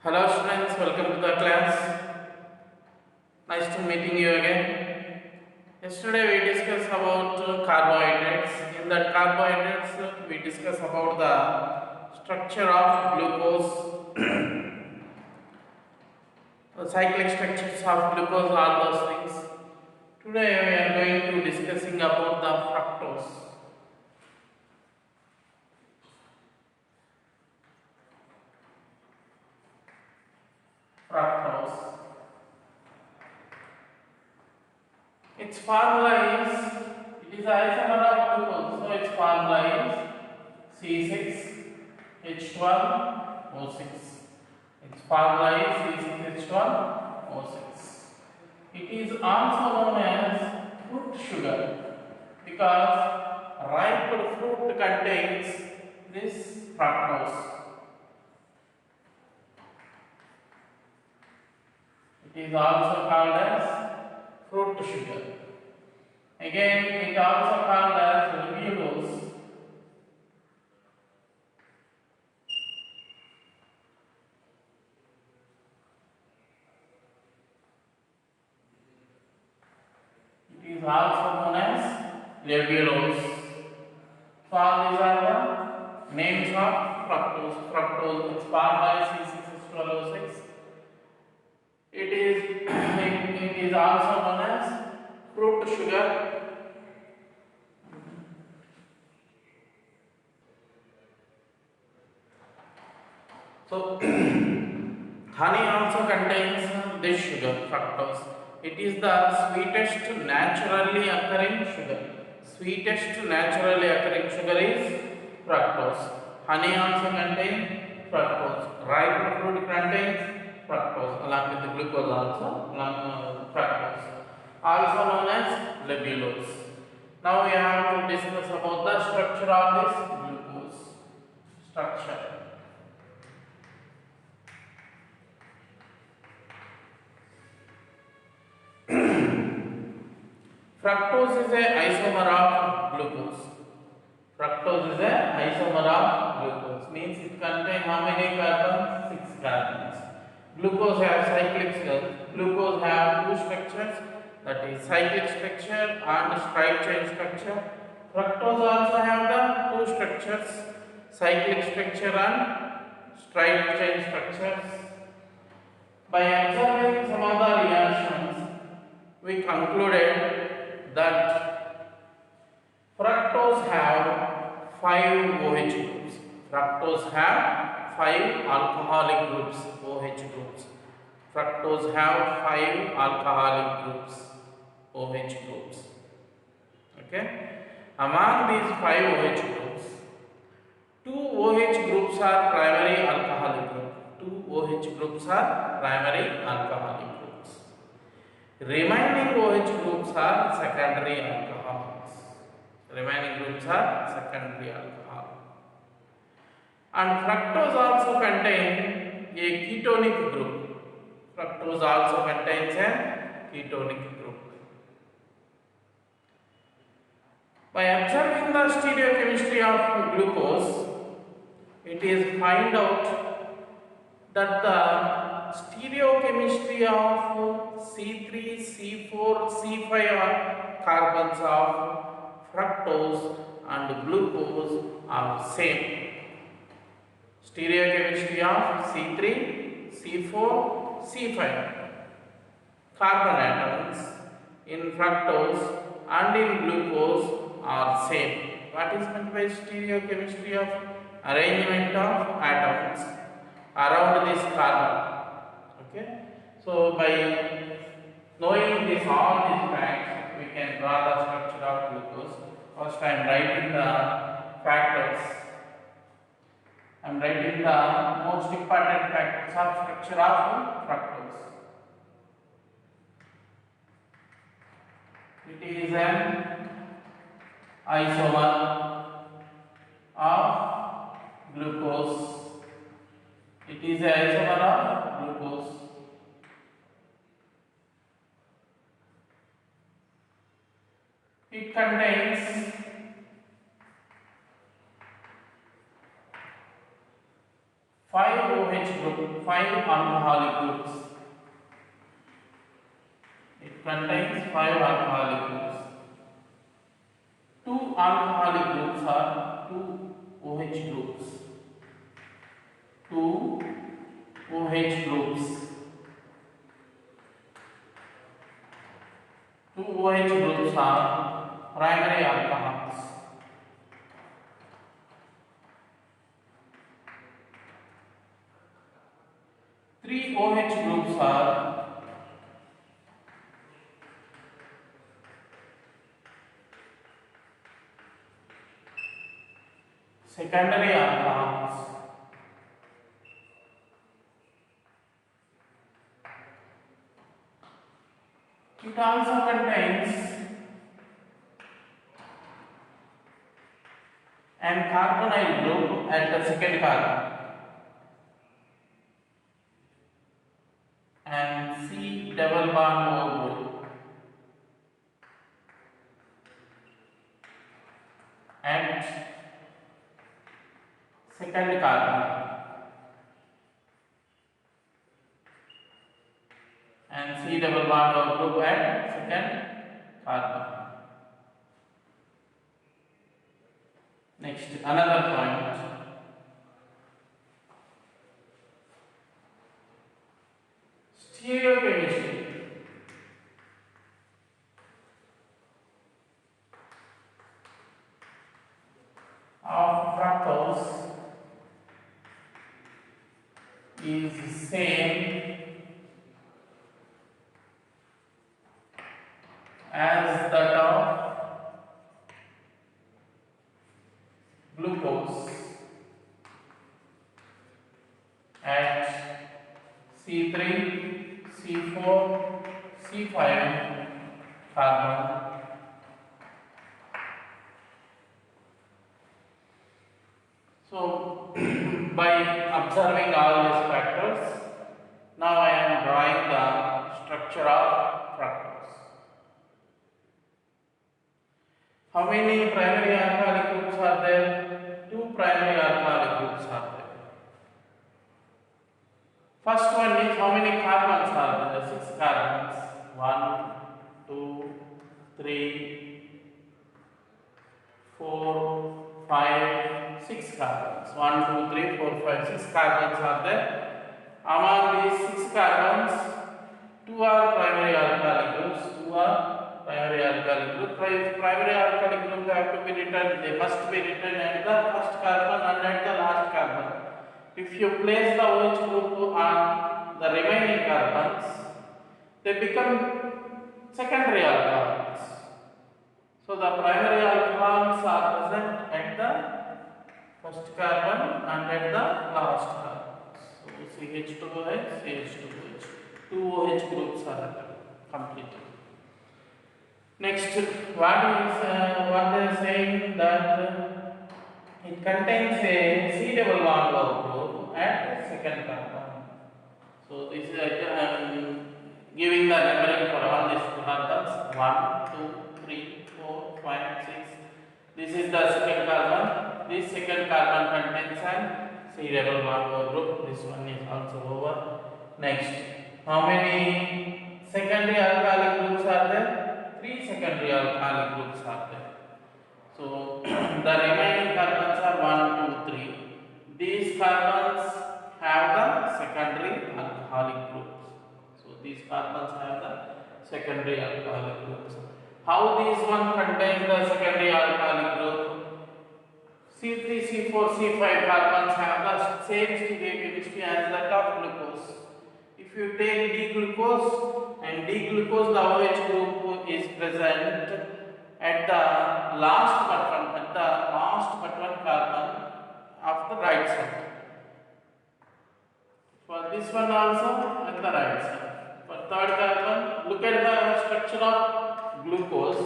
Hello students, welcome to the class. Nice to meeting you again. Yesterday we discussed about carbohydrates. In that carbohydrates we discussed about the structure of glucose, the cyclic structures of glucose, all those things. Today we are going to discussing about the fructose. Fructose. Its formula is, it is isomer of glucose, so its formula is C6H12O6. Its formula is C6H12O6. It is also known as fruit sugar because ripe fruit contains this fructose. It is also called as fruit sugar. Again, it also called as levulose. It is also known as levulose. So all these are the names of fructose. Fructose, its formula is C6H12O6. It is also known as fruit sugar. So honey also contains this sugar, fructose. It is the sweetest naturally occurring sugar. Sweetest naturally occurring sugar is fructose. Honey also contains fructose. Ripe fruit contains fructose along with the glucose also fructose. Also known as levulose. Now we have to discuss about the structure of this glucose. Structure. Fructose is a isomer of glucose. Fructose is a isomer of glucose. Means it contains how many carbons? 6 carbons. Glucose have cyclic structure. Glucose have two structures, that is cyclic structure and straight chain structure. Fructose also have the two structures, cyclic structure and straight chain structures. By observing some of the reactions, we concluded that fructose have 5 OH groups. Fructose have 5 alcoholic groups, OH groups. Fructose have 5 alcoholic groups, OH groups. Okay? Among these 5 OH groups, 2 OH groups are primary alcoholic group. 2 OH groups are primary alcoholic groups. Remaining OH groups are secondary alcohols. Remaining groups are secondary alcohol. And fructose also contains a ketonic group. Fructose also contains a ketonic group. By observing the stereochemistry of glucose, it is find out that the stereochemistry of C3, C4, C5 carbons of fructose and glucose are same. Stereochemistry of C3, C4, C5 carbon atoms in fructose and in glucose are same. What is meant by stereochemistry of arrangement of atoms around this carbon? Okay. So by knowing this all these facts, we can draw the structure of glucose. First, I am writing the factors. I am writing the most important factors of structure of fructose. It is an isomer of glucose. It is an isomer of glucose. It contains 5 OH group, 5 alcoholic groups. It contains 5 alcoholic groups. 2 alcoholic groups are 2 OH groups. 2 OH groups. 2 OH groups are primary alcohols. 3 OH groups are secondary alcohols. It also contains an carbonyl group at the second carbon and C double bond O group at second carbon and C double bond O group at second carbon. Next, another point. Stereochemistry. Of fructose is same as that of glucose at C3, C4, C5 carbon. So, by observing all these factors, now I am drawing the structure of fructose. How many primary alcoholic groups are there? 2 primary alcoholic groups are there. First one is how many carbons are there? 6 carbons. 1, 2, 3, 4, 5, 6 carbons. 1, 2, 3, 4, 5, 6 carbons are there. Among these 6 carbons, 2 are primary alcoholic groups, 2 are primary alcoholic group. Primary alcoholic group have to be written, they must be written at the first carbon and at the last carbon. If you place the OH group on the remaining carbons, they become secondary alcohols. So the primary alcohols are present at the first carbon and at the last carbon. So CH2OH, CH2OH. 2 OH groups are completed. Next, what they are saying that it contains a C double bond O group at the second carbon. So this is giving the numbering for all these carbons 1, 2, 3, 4, 5, 6. This is the second carbon. This second carbon contains an C double bond O group. This one is also over. Next, how many secondary alcoholic groups are there? 3 secondary alcoholic groups are there. So the remaining carbons are 1, 2, 3. These carbons have the secondary alcoholic groups. So these carbons have the secondary alcoholic groups. How these one contain the secondary alcoholic group? C3, C4, C5 carbons have the same stereochemistry as that of glucose. If you take D-glucose and D-glucose, the OH group is present at the last but one carbon of the right side. For this one also at the right side. For third carbon, look at the structure of glucose.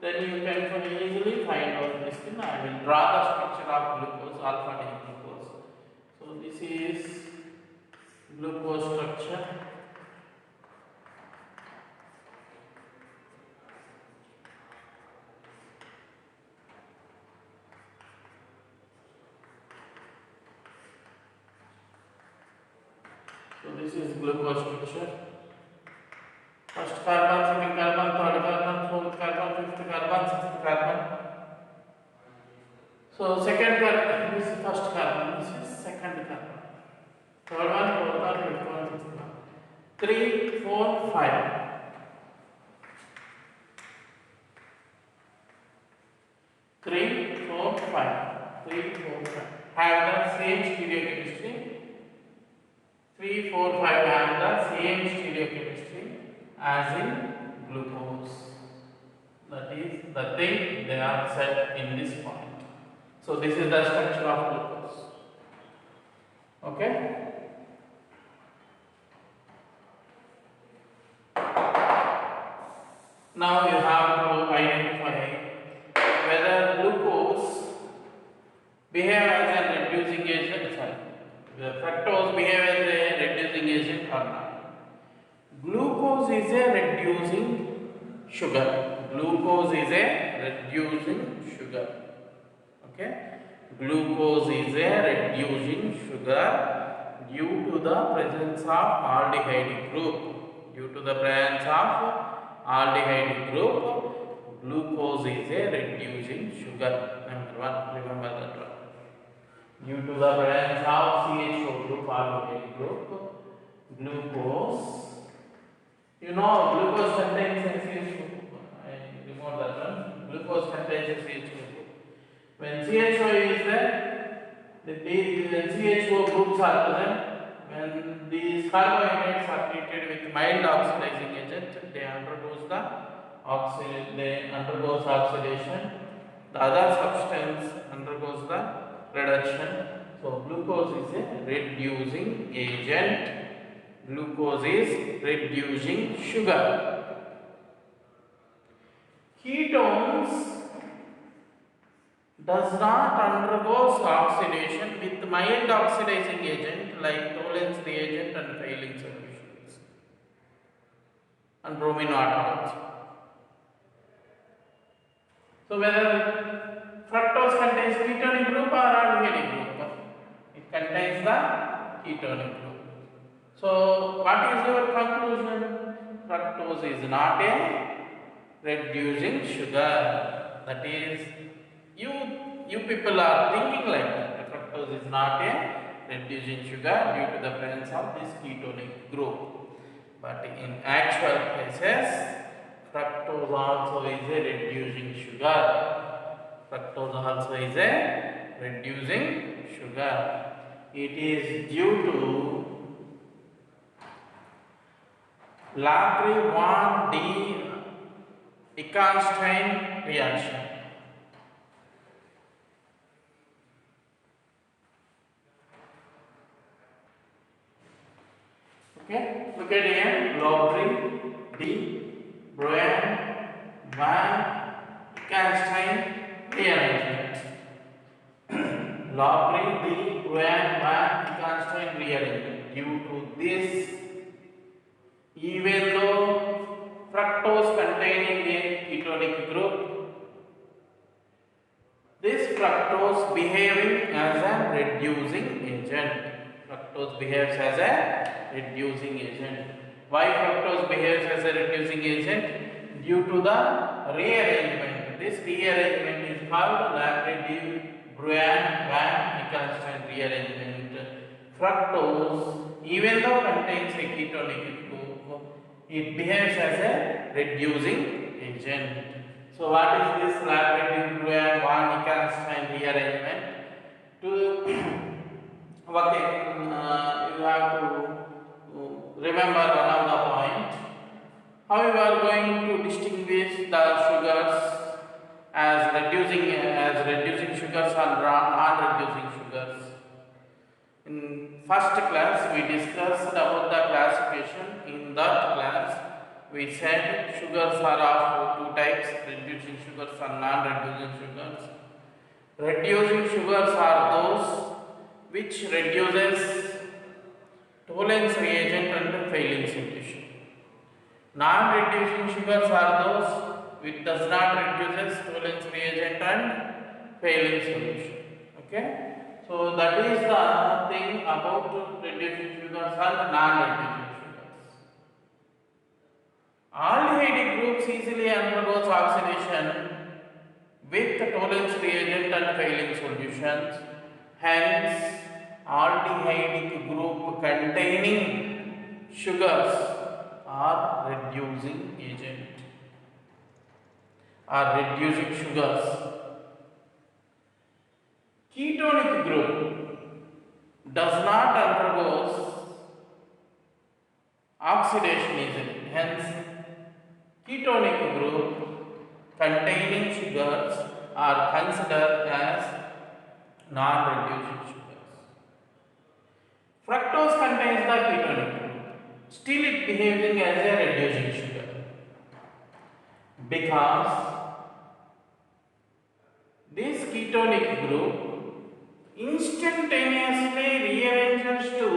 Then you can easily find out this thing. I will draw the structure of glucose, alpha D glucose. So this is glucose structure. this is glucose structure. First carbon, second carbon, third carbon, fourth carbon, fifth carbon, sixth carbon. So second carbon, this is first carbon, this is second carbon. Third one, fourth one, fifth one, sixth one. 3, 4, 5. 3, 4, 5. 3, 4, 5. Have the same stereochemistry. 3, 4, 5 have the same stereochemistry as in glucose. That is the thing they are set in this point. So this is the structure of glucose. Okay. Now you have to identify whether glucose behave as a reducing agent. Sorry, the fructose behave as a reducing agent or not. Glucose is a reducing sugar. Glucose is a reducing sugar. Okay, glucose is a reducing sugar due to the presence of aldehyde group. Due to the presence of aldehyde group, glucose is a reducing sugar. Number one, remember that one. Due to the presence of CHO group, aldehyde group, glucose. You know, glucose contains a CHO group. I remove that one. Glucose contains a CHO group. When CHO is there, the CHO groups are present. When these carbohydrates are treated with mild oxidizing agent, they undergoes oxidation. The other substance undergoes the reduction. So glucose is a reducing agent. Glucose is reducing sugar. Ketones does not undergo oxidation with mild oxidizing agent like Tollens reagent and failing solutions and bromine water also. So whether fructose contains ketonic group or aldehyde group, it contains the ketonic group. So what is your conclusion? Fructose is not a reducing sugar. That is, you people are thinking like that. Fructose is not a reducing sugar due to the presence of this ketonic group. But in actual cases, fructose also is a reducing sugar. Fructose also is a reducing sugar. It is due to Labrie-Van-de-Eckernstein reaction. Okay, look at here. Labrie-Van-Eckernstein rearrangement. Labrie-Van-Eckernstein rearrangement. Due to this, even though fructose containing a ketonic group, this fructose behaving as a reducing agent. Fructose behaves as a reducing agent. Why fructose behaves as a reducing agent? Due to the rearrangement. This rearrangement is called Labrie-Van-Eckernstein rearrangement. Fructose, even though contains a ketonic group, it behaves as a reducing agent. So what is this Labrie-Van-Eckernstein rearrangement? Okay, you have to remember one of the point. How you are going to distinguish the sugars as reducing sugars and non-reducing sugars? In first class we discussed about the classification. In that class we said sugars are of two types: reducing sugars and non-reducing sugars. Reducing sugars are those which reduces Tollens reagent and failing solution. Non-reducing sugars are those which does not reduces Tollens reagent and failing solution. Okay, So that is the thing about reducing sugars and non-reducing sugars. Aldehyde groups easily undergoes oxidation with Tollens reagent and failing solutions. Hence, aldehydic group containing sugars are reducing agent are reducing sugars. Ketonic group does not undergoes oxidation easily. Hence, ketonic group containing sugars are considered as non-reducing sugars. Fructose contains the ketonic group. Still it behaving as a reducing sugar because this ketonic group instantaneously rearranges to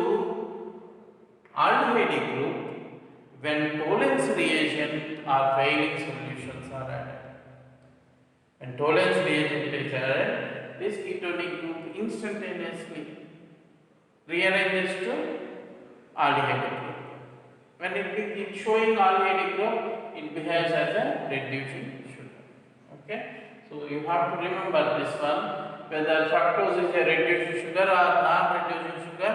aldehyde group when Tollens reagent or failing solutions are added. When Tollens reagent is added, this ketonic group instantaneously rearranges to aldehyde group. When it is showing aldehyde group, it behaves as a reducing sugar. Okay, so you have to remember this one. Whether fructose is a reducing sugar or non-reducing sugar,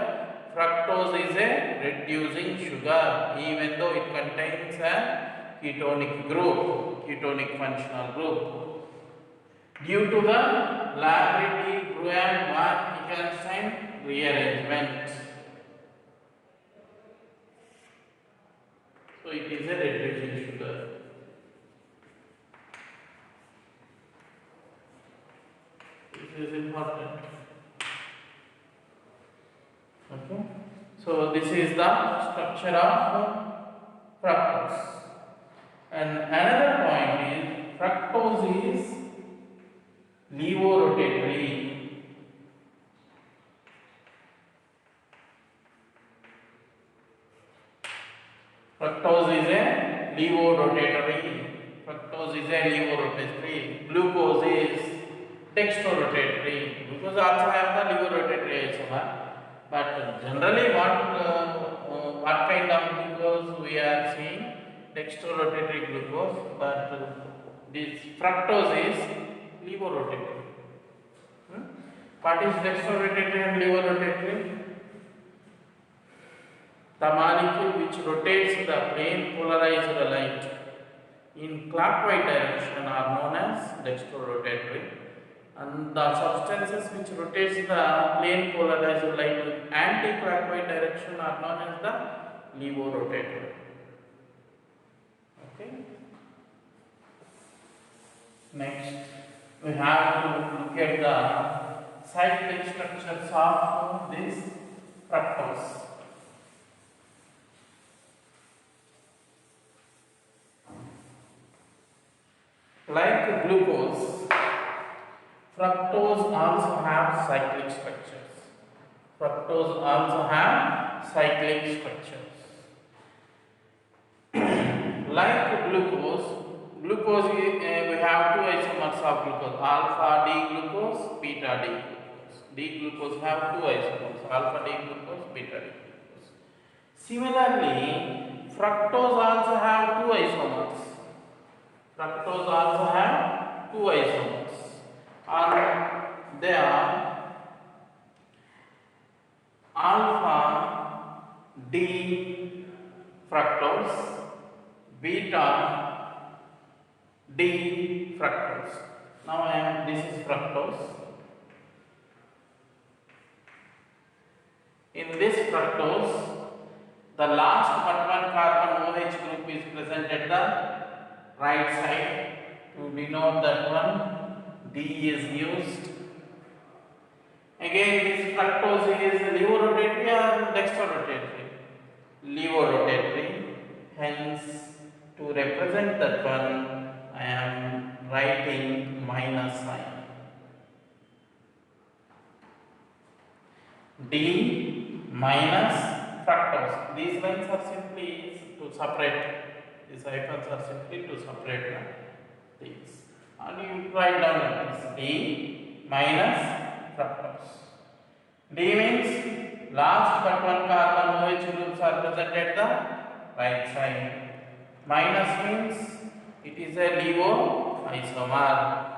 fructose is a reducing sugar even though it contains a ketonic group, ketonic functional group. Due to the Labradie-Gruan-Van-Ekenstein rearrangement. So it is a reducing sugar. This is important. Okay. So this is the structure of fructose. And another point is fructose is levorotatory. Fructose is a levorotatory. Fructose is a levorotatory. Glucose is dextrorotatory. Glucose also have the levorotatory isomer. But generally, what kind of glucose we are seeing? Dextrorotatory glucose. But this fructose is levorotatory. What is dextrorotatory and levorotatory? The molecule which rotates the plane polarized light in clockwise direction are known as dextrorotatory, and the substances which rotates the plane polarized light in anti-clockwise direction are known as the levorotatory. Okay. Next, we have to look at the cyclic structures of this fructose. Like glucose, fructose also have cyclic structures. Fructose also have cyclic structures. Like glucose we have two isomers of glucose, alpha D glucose, beta D glucose. D glucose have two isomers, alpha D glucose, beta D glucose. Similarly, fructose also have two isomers. Fructose also have two isomers, and they are alpha D fructose, beta D fructose. Now this is fructose. In this fructose, the last but one carbon OH group is present at the right side. To denote that one, D is used. Again, this fructose is levorotatory or dextrorotatory? Levorotatory. Hence, to represent that one, I am writing minus sign. D minus fructose. These lines are simply to separate. These hyphens are simply to separate things. And you write down like this: D minus fructose. D means last but one carbon OH groups are present at the right side. Minus means it is a LiO isomer.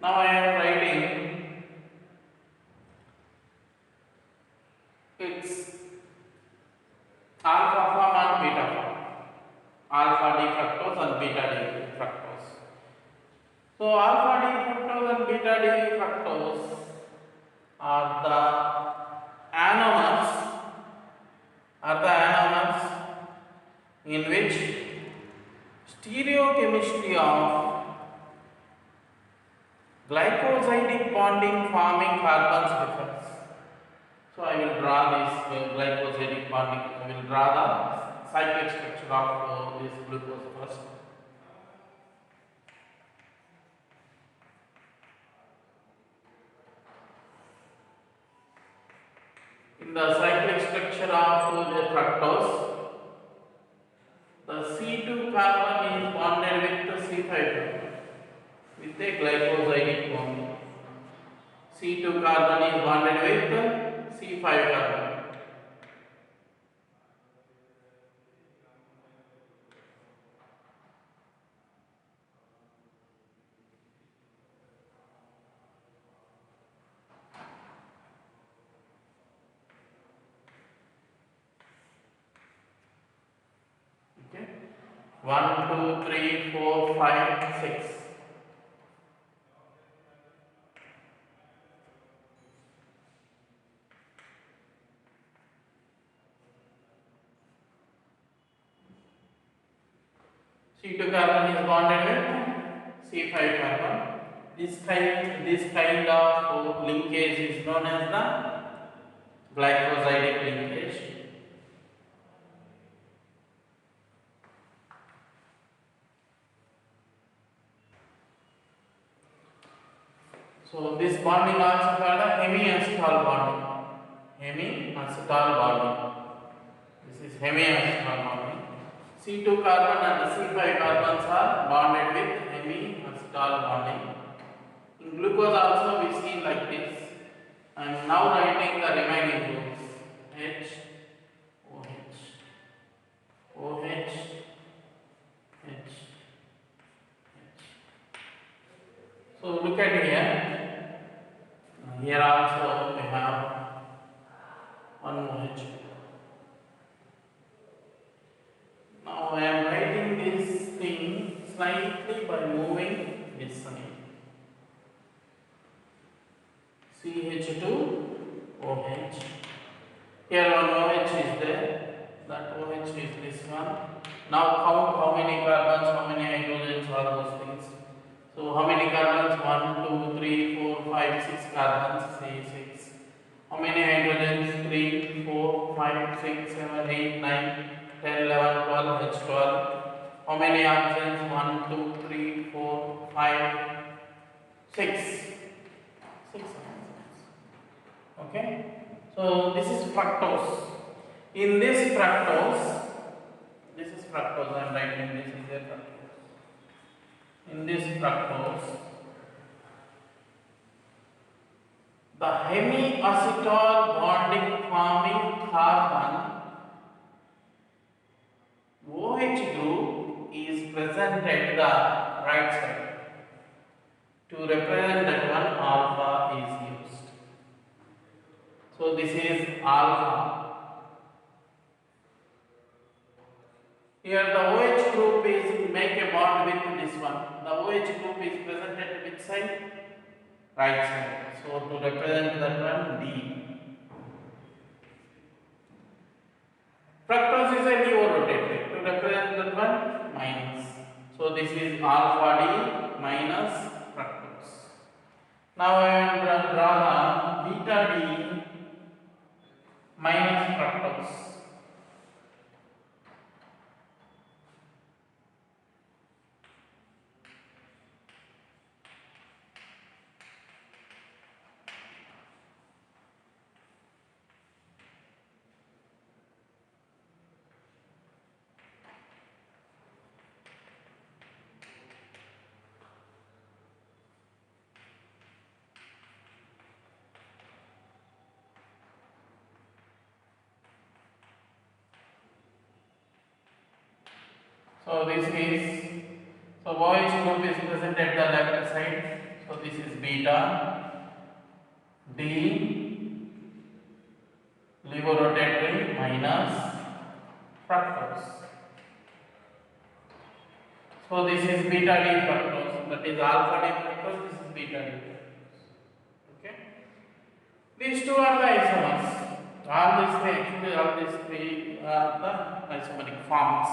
Now I am writing its alpha form and beta form. Alpha D fructose and beta D fructose. So alpha D fructose and beta D fructose are the anomers in which stereochemistry of glycosidic bonding forming carbons differs. So I will draw this glycosidic bonding. I will draw the cyclic structure of this glucose first. In the cyclic structure of the fructose, the C2 carbon is bonded with the C5 carbon with a glycosidic bond. C2 carbon is bonded with C5 carbon. Okay. 1, 2, 3, 4, 5, 6. C2 carbon is bonded with C5 carbon. This kind of linkage is known as the glycosidic linkage. So this bonding also called a hemiacetal bonding. Hemiacetal bonding. This is hemiacetal bonding. C2 carbon and C5 carbons are bonded with hemiacetal bonding. In glucose also we see like this. I am now writing the remaining groups. H, OH, OH, H, H. So look at here. Here also we have one OH. Now I am writing this thing slightly by moving this side. CH2OH. Here one OH is there. That OH is this one. Now count how many carbons, how many hydrogens, all those things. So how many carbons? 1, 2, 3, 4, 5, 6 carbons. Say 6. How many hydrogens? 3, 4, 5, 6, 7, 8, 9, 10, 11, 12, H12. How many oxygens? 1, 2, 3, 4, 5, 6. 6 oxygens. Okay. So this is fructose. In this fructose, I am writing this is a fructose. In this fructose, the hemiacetal bonding forming carbon OH group is present at the right side. To represent that one, alpha is used. So this is alpha. Here the OH group is make a bond with this one. The OH group is present at which side? Right side. So to represent that one, D. Fructose is a LiO rotated. To represent that one, minus. So this is alpha D minus fructose. Now I will draw the beta D minus fructose. So this is, so OH group is present at the left side. So this is beta, D, levorotatory minus fructose. So this is beta D fructose, that is alpha D fructose, this is beta D fructose. Okay. These two are the isomers. All these three are the isomeric forms.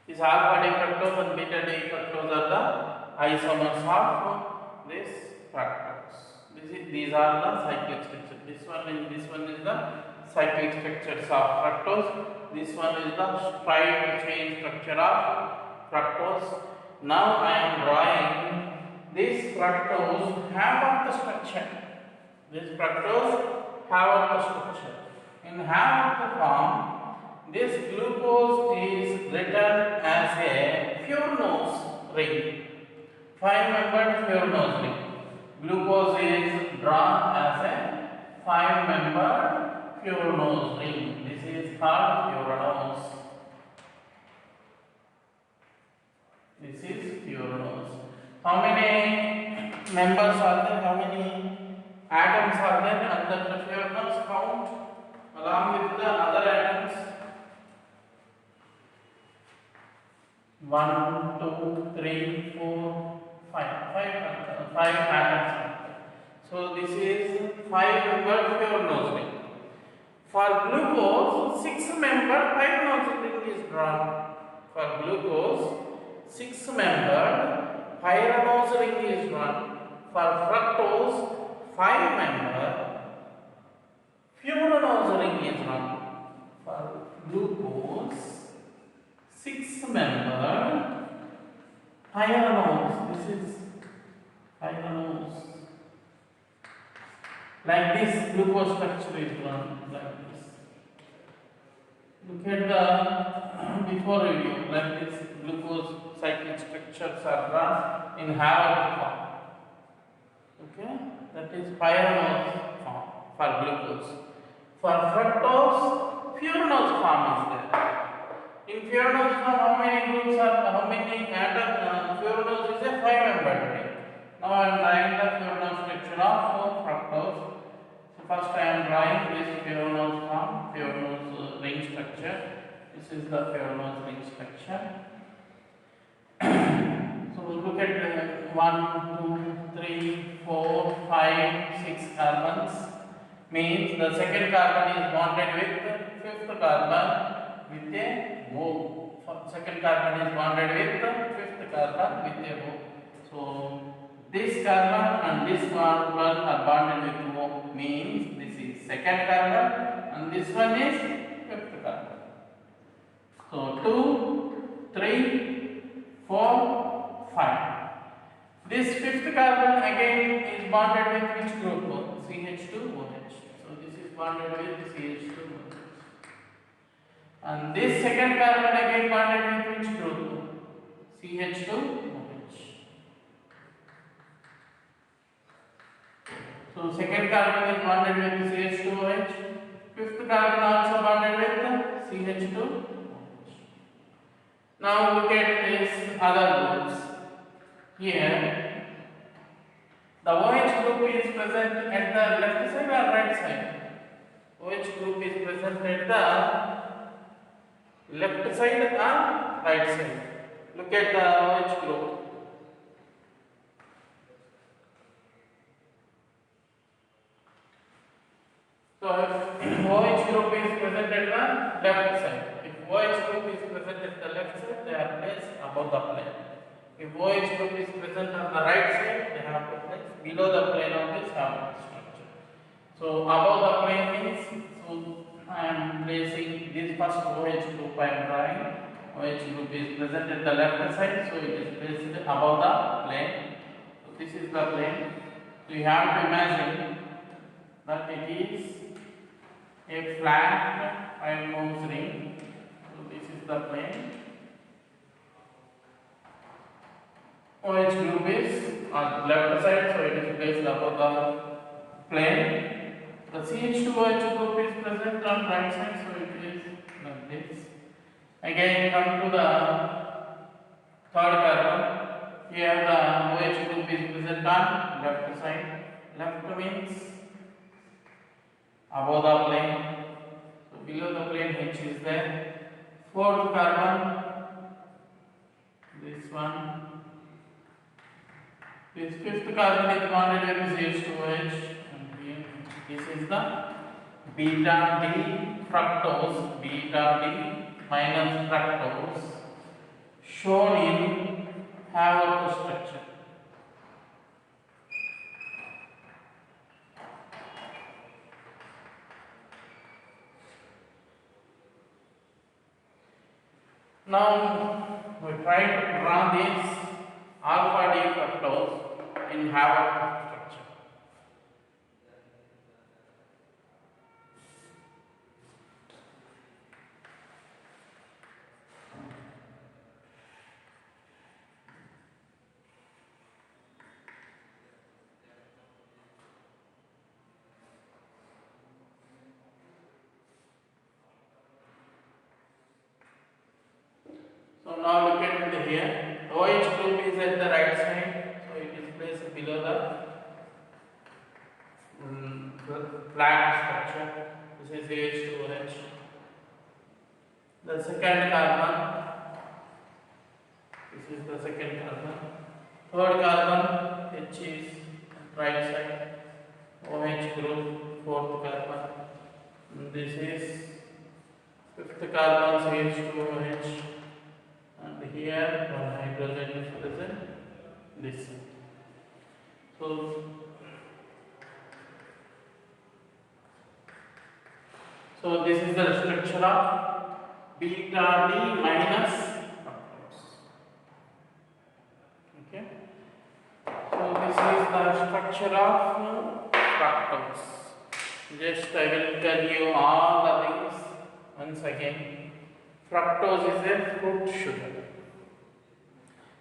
This alpha D fructose and beta D fructose are the isomers of this fructose. These are the cyclic structures. This one is the cyclic structures of fructose. This one is the straight chain structure of fructose. Now I am drawing this fructose half of the structure. This fructose half of the structure. In half of the form, this glucose is written as a Furnos ring. 5-membered Furnos ring. Glucose is drawn as a 5-membered Furnos ring. This is called Furnos. This is Furnos. How many members are there? How many atoms are there under the Furnos? Count along with the other atoms. 1, 2, 3, 4, 5. 5 atoms. So this is 5-membered Furnos ring. For glucose, 6-membered pyranose ring is drawn. For glucose, 6-membered pyranose ring is drawn. For fructose, 5-membered furanose ring is drawn. For glucose, 6-membered pyranose. This is pyranose. Like this, glucose structure is drawn like this. Look at the before video, like this, glucose cyclic structures are drawn in Harold form. Okay, that is pyranose form for glucose. For fructose, furanose form is there. In furanose form, how many groups are, how many atoms? Furanose is a 5-membered ring. Now I am drawing the furanose structure of fructose. So first I am drawing this furanose form, furanose ring structure. This is the furanose ring structure. So look at 1, 2, 3, 4, 5, 6 carbons. Means the second carbon is bonded with fifth carbon with a O. Second carbon is bonded with fifth carbon with a O. So this carbon and this carbon are bonded with O, means this is second carbon and this one is fifth carbon. So 2, 3, 4, 5. This fifth carbon again is bonded with which group? CH2OH. So this is bonded with CH2OH. And this second carbon again bonded with which group? CH2OH. So second carbon is bonded with CH2OH. Fifth carbon also bonded with CH2OH. Now look at these other groups. Here, the OH group is present at the left side or right side? OH group is present at the left side or right side? Look at the OH group. So if OH group is present at the left side, if OH group is present at the left side, they are placed above the plane. If OH group is present on the right side, they have to place below the plane of this carbon structure. So above the plane means, so I am placing this first OH group I am drawing. OH group is present at the left side, so it is placed above the plane. So this is the plane. So you have to imagine that it is a flat 5 moles ring. So this is the plane. OH group is on the left side, so it is placed above the plane. The CH2OH group is present on right side, so it is like this. Again, come to the third carbon. Here the OH group is present on left side. Left means above the plane. So below the plane H is there. Fourth carbon, this one. This fifth carbon is bonded with CH2OH. And here, this is the beta D fructose, beta D minus fructose, shown in Haworth structure. Now we try to draw this alpha D fructose in Haworth structure. So now look at it here. OH group is at the right side, so it is placed below the flat structure. This is H2OH. The second carbon. This is the second carbon. Third carbon, H is right side. OH group, fourth carbon. This is fifth carbon, H2OH. And here one hydrogen is present. This. So this is the structure of beta D minus fructose. Okay. So this is the structure of fructose. Just I will tell you all the things once again. Fructose is a fruit sugar.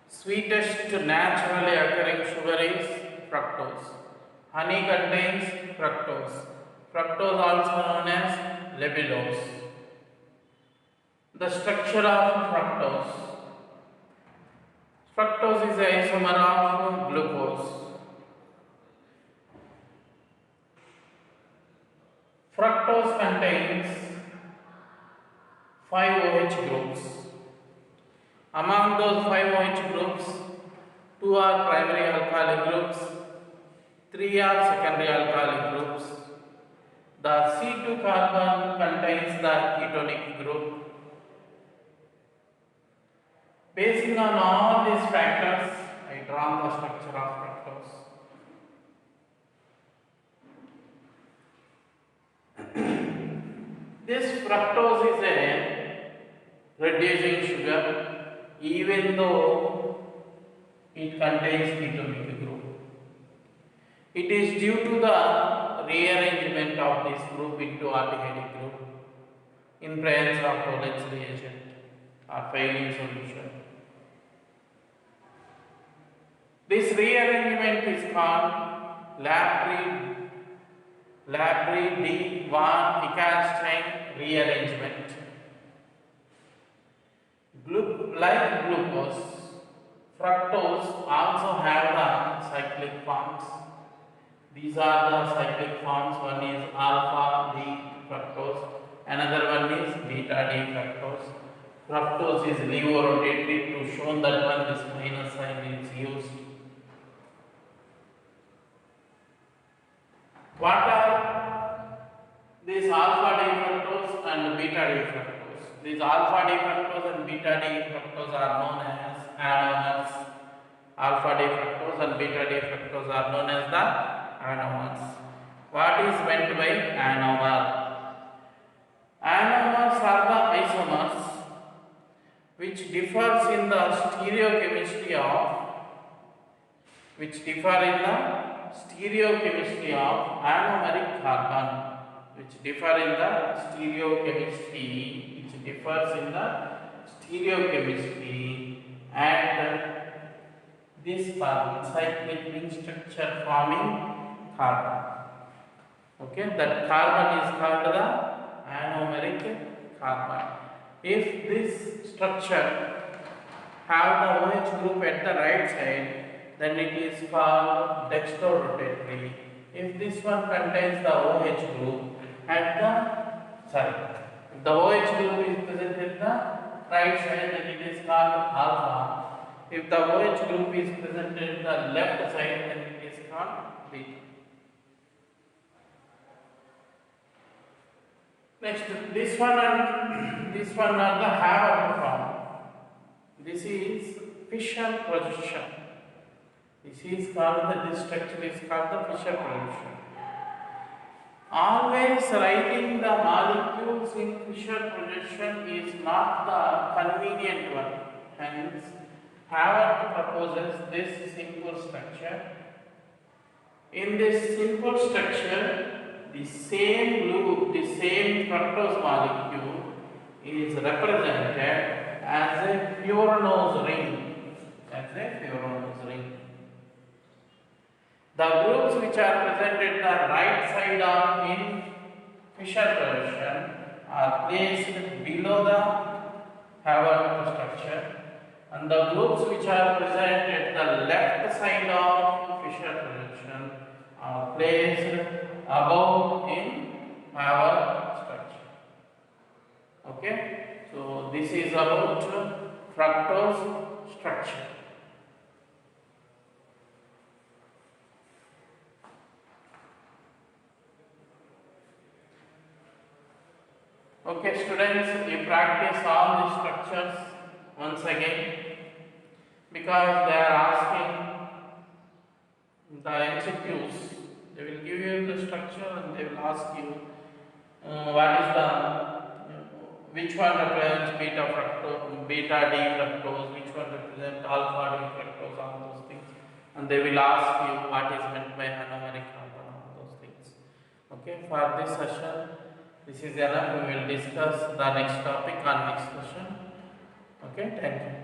Sweetest naturally occurring sugar is fructose. Honey contains fructose. Fructose also known as labellose. The structure of fructose. Fructose is an isomer of glucose. Fructose contains 5 OH groups. Among those 5 OH groups, 2 are primary alkylic groups, 3 are secondary alkylic groups. The C2 carbon contains the ketonic group. Basing on all these factors, I draw the structure of fructose. This fructose is a reducing sugar, even though it contains ketonic group. It is due to the rearrangement of this group into aldehyde group in presence of Tollens reagent or failing solution. This rearrangement is called Labrie van Eckenstein rearrangement. Like glucose, fructose also have the cyclic forms. These are the cyclic forms. One is alpha D fructose, another one is beta D fructose. Fructose is levorotatory to show that one this minus sign is used. What are these alpha D fructose and beta D fructose? These alpha D fructose and beta D fructose are known as anomers. Alpha D fructose and beta D fructose are known as the anomers. What is meant by anomer? Anomers are the isomers which differs in the stereochemistry of anomeric carbon. And this carbon cyclic ring structure forming carbon. Okay, that carbon is called the anomeric carbon. If this structure have the OH group at the right side, then it is called dextrorotatory. If this one contains the OH group at the if the OH group is present at the right side, then it is called alpha. If the OH group is present at the left side, then it is called beta. Next, this one and this one are the Haber form. This is Fischer projection. This structure is called the Fischer projection. Always writing the molecules in Fischer projection is not the convenient one. Hence, Haber proposes this simple structure. In this simple structure, the same loop, the same fructose molecule is represented as a Furanose ring. The groups which are present at the right side of in Fischer projection are placed below the Haber structure, and the groups which are present at the left side of Fischer projection are placed above in Haber structure. Okay, so this is about fructose structure. Okay, students, you practice all the structures once again, because they are asking the MCQs. They will give you the structure and they will ask you which one represents beta fructose, beta D fructose, which one represents alpha D fructose, all those things, and they will ask you what is meant by anomeric compound, all those things. Okay, for this session, this is enough. We will discuss the next topic on next session. Okay, thank you.